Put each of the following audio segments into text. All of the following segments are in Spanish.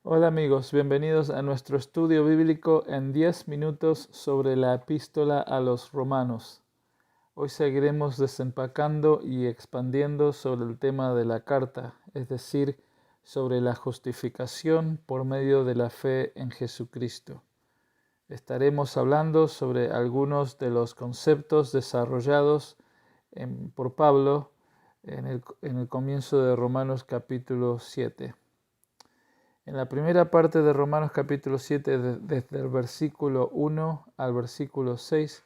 Hola amigos, bienvenidos a nuestro estudio bíblico en 10 minutos sobre la epístola a los romanos. Hoy seguiremos desempacando y expandiendo sobre el tema de la carta, es decir, sobre la justificación por medio de la fe en Jesucristo. Estaremos hablando sobre algunos de los conceptos desarrollados por Pablo en el comienzo de Romanos capítulo 7. En la primera parte de Romanos capítulo 7, desde el versículo 1 al versículo 6,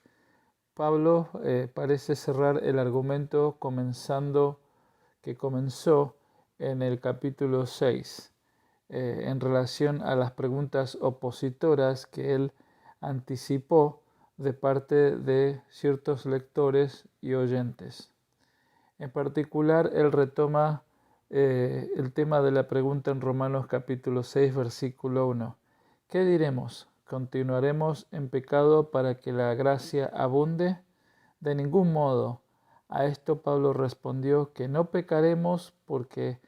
Pablo parece cerrar el argumento que comenzó en el capítulo 6, en relación a las preguntas opositoras que él anticipó de parte de ciertos lectores y oyentes. En particular, él retoma el tema de la pregunta en Romanos capítulo 6, versículo 1. ¿Qué diremos? ¿Continuaremos en pecado para que la gracia abunde? De ningún modo. A esto Pablo respondió que no pecaremos porque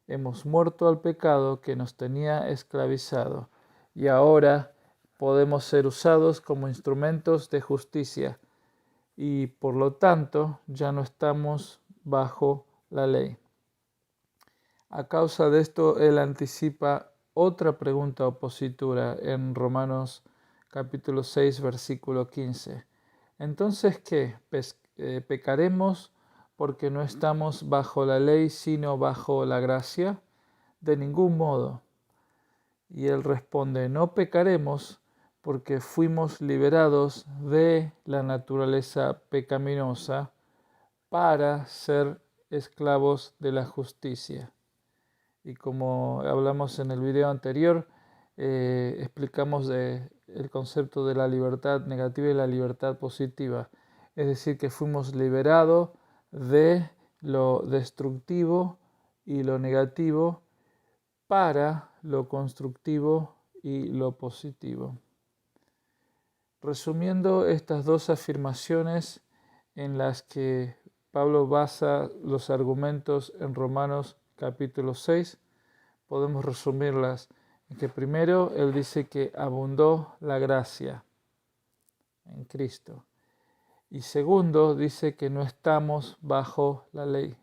hemos muerto al pecado que nos tenía esclavizado y ahora podemos ser usados como instrumentos de justicia y por lo tanto ya no estamos bajo la ley. A causa de esto, él anticipa otra pregunta opositora en Romanos capítulo 6, versículo 15. Entonces, ¿qué? ¿Pecaremos porque no estamos bajo la ley, sino bajo la gracia? De ningún modo. Y él responde, no pecaremos porque fuimos liberados de la naturaleza pecaminosa para ser esclavos de la justicia. Y como hablamos en el video anterior, explicamos el concepto de la libertad negativa y la libertad positiva. Es decir, que fuimos liberados de lo destructivo y lo negativo para lo constructivo y lo positivo. Resumiendo estas dos afirmaciones en las que Pablo basa los argumentos en Romanos capítulo 6, podemos resumirlas en que primero él dice que abundó la gracia en Cristo y segundo dice que no estamos bajo la ley.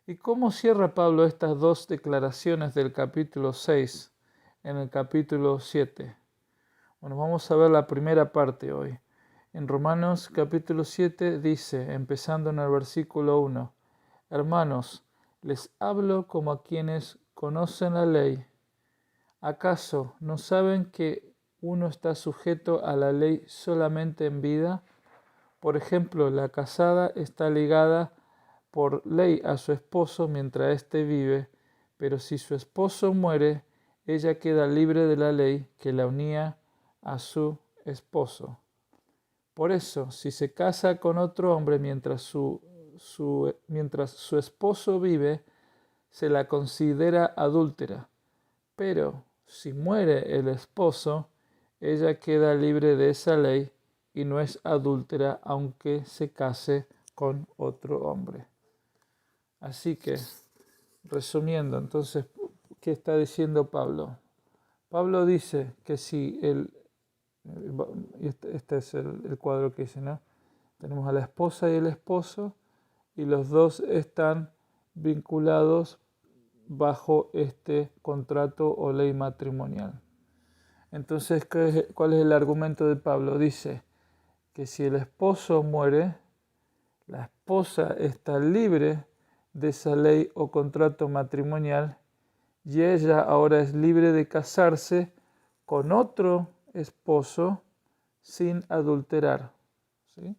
¿Y cómo cierra Pablo estas dos declaraciones del capítulo 6 en el capítulo 7? Bueno, vamos a ver la primera parte hoy. En Romanos capítulo 7 dice, empezando en el versículo 1, Hermanos, les hablo como a quienes conocen la ley. ¿Acaso no saben que uno está sujeto a la ley solamente en vida? Por ejemplo, la casada está ligada por ley a su esposo mientras éste vive, pero si su esposo muere, ella queda libre de la ley que la unía a su esposo. Por eso, si se casa con otro hombre mientras su esposo vive, se la considera adúltera. Pero si muere el esposo, ella queda libre de esa ley y no es adúltera aunque se case con otro hombre. Así que, resumiendo, entonces, ¿qué está diciendo Pablo? Pablo dice que si este es el cuadro que dice, ¿no? Tenemos a la esposa y el esposo y los dos están vinculados bajo este contrato o ley matrimonial. Entonces, ¿cuál es el argumento de Pablo? Dice que si el esposo muere, la esposa está libre de esa ley o contrato matrimonial y ella ahora es libre de casarse con otro esposo sin adulterar. ¿Sí?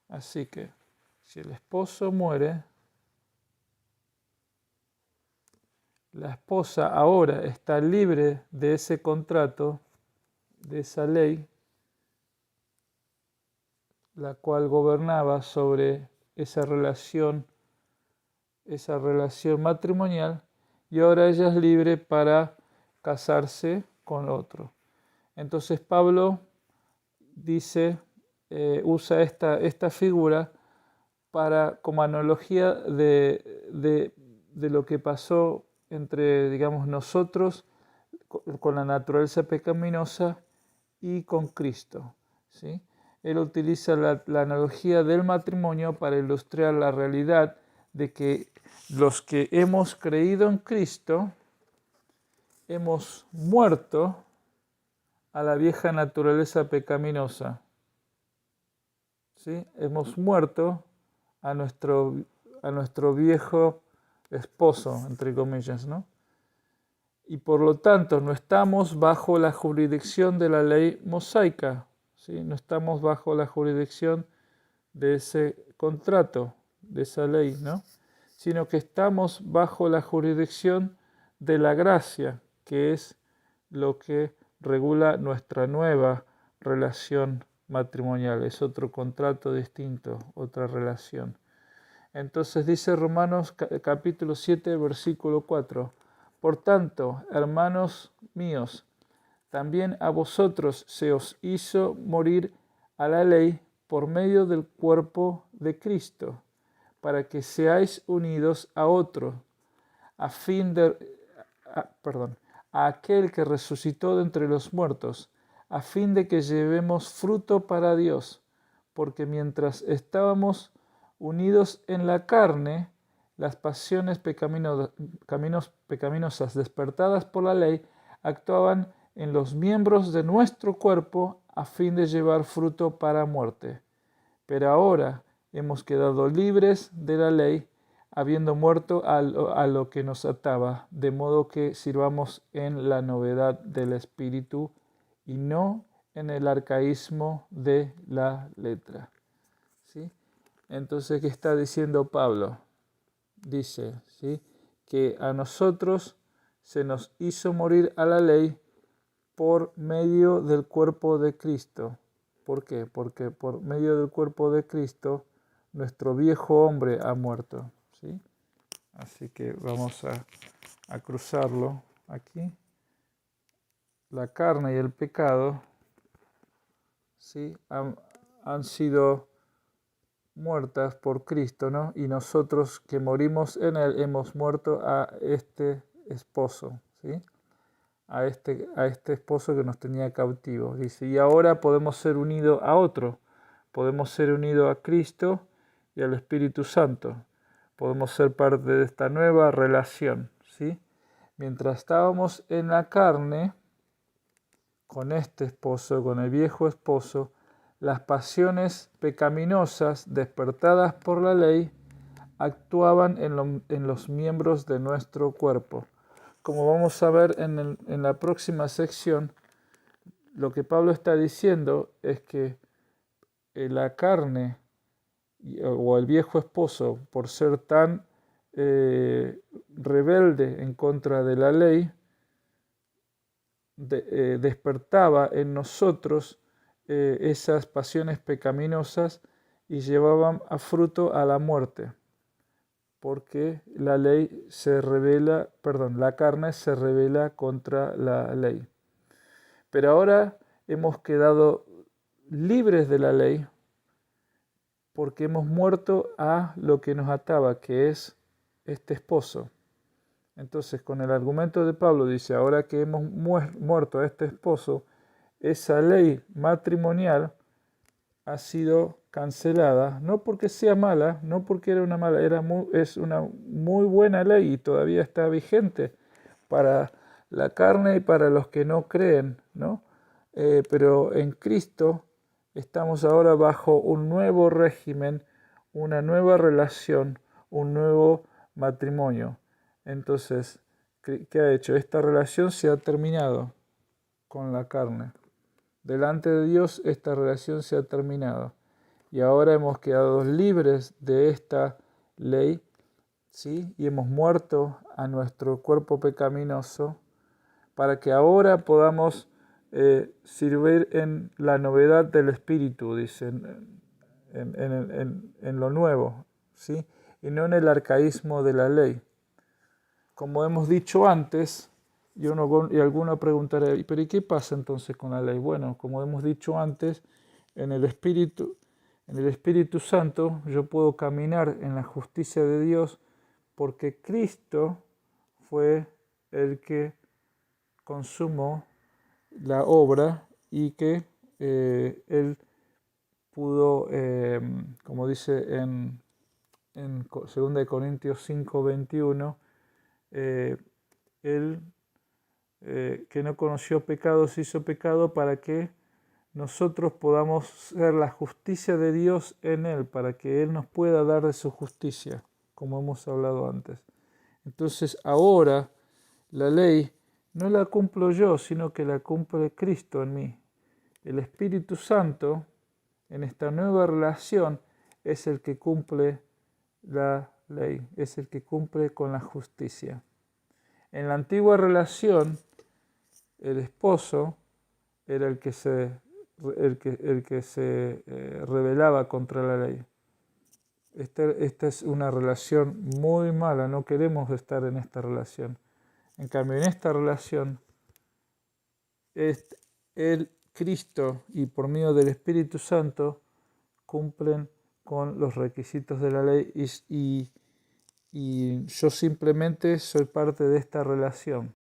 Así que si el esposo muere, la esposa ahora está libre de ese contrato, de esa ley, la cual gobernaba sobre esa relación matrimonial, y ahora ella es libre para casarse con otro. Entonces Pablo dice, usa esta figura como analogía de lo que pasó entre, digamos, nosotros con la naturaleza pecaminosa y con Cristo, ¿sí? Él utiliza la analogía del matrimonio para ilustrar la realidad de que los que hemos creído en Cristo hemos muerto a la vieja naturaleza pecaminosa, ¿sí? Hemos muerto a nuestro viejo esposo, entre comillas, ¿no? Y por lo tanto no estamos bajo la jurisdicción de la ley mosaica, ¿sí? No estamos bajo la jurisdicción de ese contrato, de esa ley, ¿no? Sino que estamos bajo la jurisdicción de la gracia, que es lo que regula nuestra nueva relación matrimonial. Es otro contrato distinto, otra relación. Entonces dice Romanos capítulo 7, versículo 4. Por tanto, hermanos míos, también a vosotros se os hizo morir a la ley por medio del cuerpo de Cristo, para que seáis unidos a otro, a aquel que resucitó de entre los muertos, a fin de que llevemos fruto para Dios, porque mientras estábamos unidos en la carne, las pasiones pecaminosas despertadas por la ley actuaban en los miembros de nuestro cuerpo a fin de llevar fruto para muerte. Pero ahora hemos quedado libres de la ley, habiendo muerto a lo que nos ataba, de modo que sirvamos en la novedad del Espíritu y no en el arcaísmo de la letra. ¿Sí? Entonces, ¿qué está diciendo Pablo? Dice, ¿sí?, que a nosotros se nos hizo morir a la ley por medio del cuerpo de Cristo. ¿Por qué? Porque por medio del cuerpo de Cristo nuestro viejo hombre ha muerto, ¿sí? Así que vamos a cruzarlo aquí. La carne y el pecado, ¿sí?, han sido muertas por Cristo, ¿no? Y nosotros que morimos en Él hemos muerto a este esposo, ¿sí? A este esposo que nos tenía cautivos. Dice, y ahora podemos ser unidos a otro. Podemos ser unidos a Cristo y al Espíritu Santo. Podemos ser parte de esta nueva relación, ¿sí? Mientras estábamos en la carne, con este esposo, con el viejo esposo, las pasiones pecaminosas despertadas por la ley actuaban en los miembros de nuestro cuerpo. Como vamos a ver en la próxima sección, lo que Pablo está diciendo es que la carne o el viejo esposo, por ser tan rebelde en contra de la ley, despertaba en nosotros esas pasiones pecaminosas y llevaban a fruto a la muerte, porque la carne se rebela contra la ley. Pero ahora hemos quedado libres de la ley porque hemos muerto a lo que nos ataba, que es este esposo. Entonces, con el argumento de Pablo dice, ahora que hemos muerto a este esposo, esa ley matrimonial ha sido cancelada, no porque sea mala, no porque era una mala, es una muy buena ley y todavía está vigente para la carne y para los que no creen, ¿no? Pero en Cristo estamos ahora bajo un nuevo régimen, una nueva relación, un nuevo matrimonio. Entonces, ¿qué ha hecho? Esta relación se ha terminado con la carne. Delante de Dios esta relación se ha terminado. Y ahora hemos quedado libres de esta ley, ¿sí? Y hemos muerto a nuestro cuerpo pecaminoso para que ahora podamos servir en la novedad del Espíritu, dice, en lo nuevo, ¿sí? Y no en el arcaísmo de la ley. Como hemos dicho antes, y alguno preguntará, ¿pero y qué pasa entonces con la ley? Bueno, como hemos dicho antes, en el Espíritu Santo yo puedo caminar en la justicia de Dios porque Cristo fue el que consumó la obra y que Él pudo, como dice en 2 Corintios 5:21, Él que no conoció pecado se hizo pecado para que nosotros podamos ser la justicia de Dios en Él, para que Él nos pueda dar de su justicia, como hemos hablado antes. Entonces ahora la ley no la cumplo yo, sino que la cumple Cristo en mí. El Espíritu Santo, en esta nueva relación, es el que cumple la ley, es el que cumple con la justicia. En la antigua relación, el esposo era el que se rebelaba contra la ley. Esta es una relación muy mala, no queremos estar en esta relación. En cambio, en esta relación, el Cristo y por medio del Espíritu Santo cumplen con los requisitos de la ley y yo simplemente soy parte de esta relación.